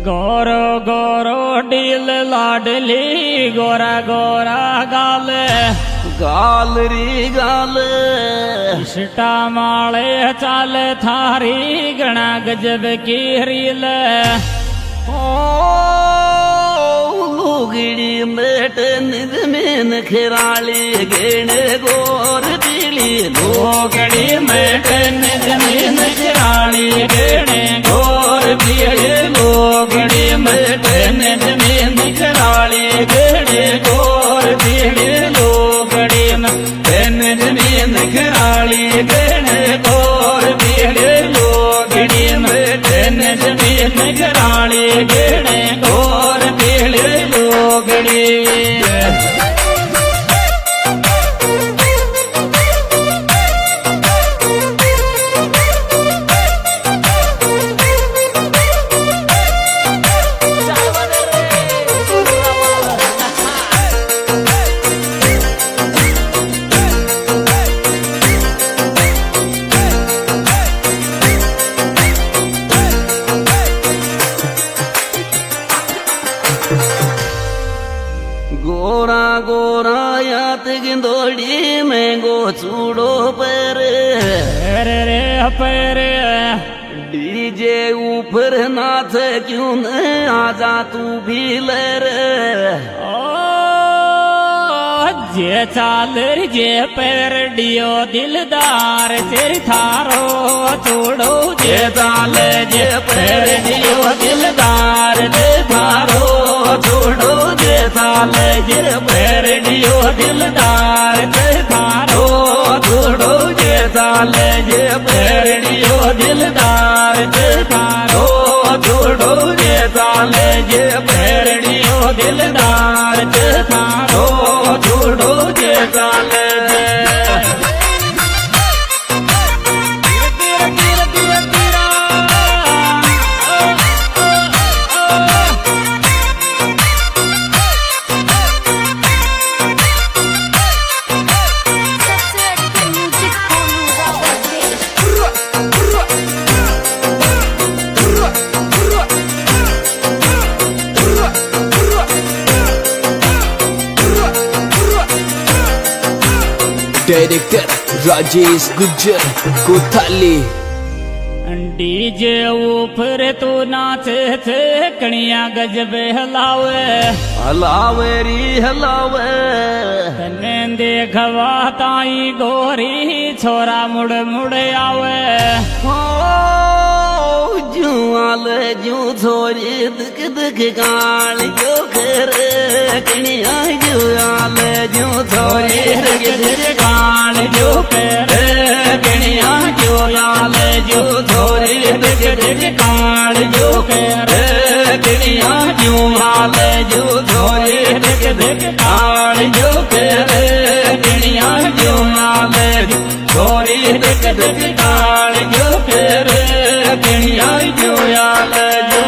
गोरो गोरो डील लाडली गोरा गोरा गाल गाल री गाल इष्टा माळे चाल थारी गणा गजब की रील लुगड़ी मेट निज में खिराली गेणे गोर पीली लोगड़ी मेट निज में खिराली गेणे गोर पीली लोगड़ी मेट निज में खिराली गेणे गोर पीली लोगड़ी मेट निज में खिराली गेणे गोर पीली लोगड़ी मेट निज में खिराली गेणे गोर पीली लोगड़ी गोरा गोरा यात गिंदोड़ी में गो चूड़ो पर रे पैर डीजे ऊपर नाच क्यों न आजा तू भी लर जे चाल जे पैर डियो दिलदार सिर थारो छोड़ो जे चाल जे पैर डियो दिलदार दे थारो छोड़ो जे चाल जे पैर डियो दिलदार दे थारो छोड़ो जे चाल जे पैर डियो दिलदार दे थारो छोड़ो जे चाल जे पैर डियो दिलदार दे थारो छोड़ो जे चाल डायरेक्टर राजेश गुज्जर कोथाली डीजे ऊपर तू नाचे थे कणिया गजब हलावे हलावे री हलावे तने देखवा ताई गोरी छोरा मुड़ मुड़ आवे जू आले जू छोरी दिख दिख गाल जो कर कणिया जू आले जू छोरी दिख दिख गाल जो कर कणिया जो आले जो छोरी दिख दिख गाल जो कर कणिया जो आले जो छोरी दिख दिख गाल जो कर कणिया जो आले छोरी दिख दिख गाल जो कर कणिया जो आले जो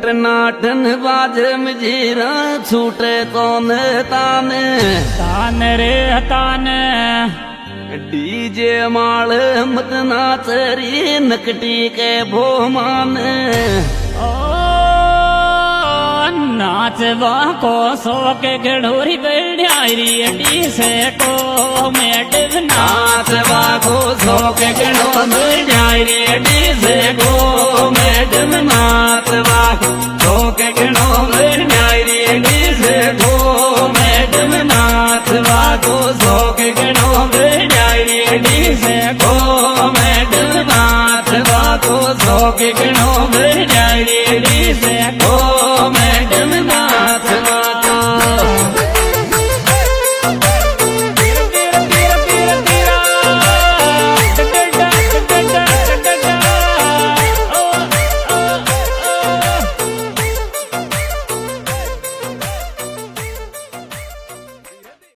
टनाटन बाज मजीरा छूटे तोन ताने तान रे तान डीजे माल मत नाचरी नकटी के भोमान ओ नाचवा को सो के गढ़ोरी बैठारी अडी से को मैडम नाचवा को सो के गढ़ोरी बैठारी अडी से को मैडम नाचवा को सो के गढ़ोरी बैठारी अडी से को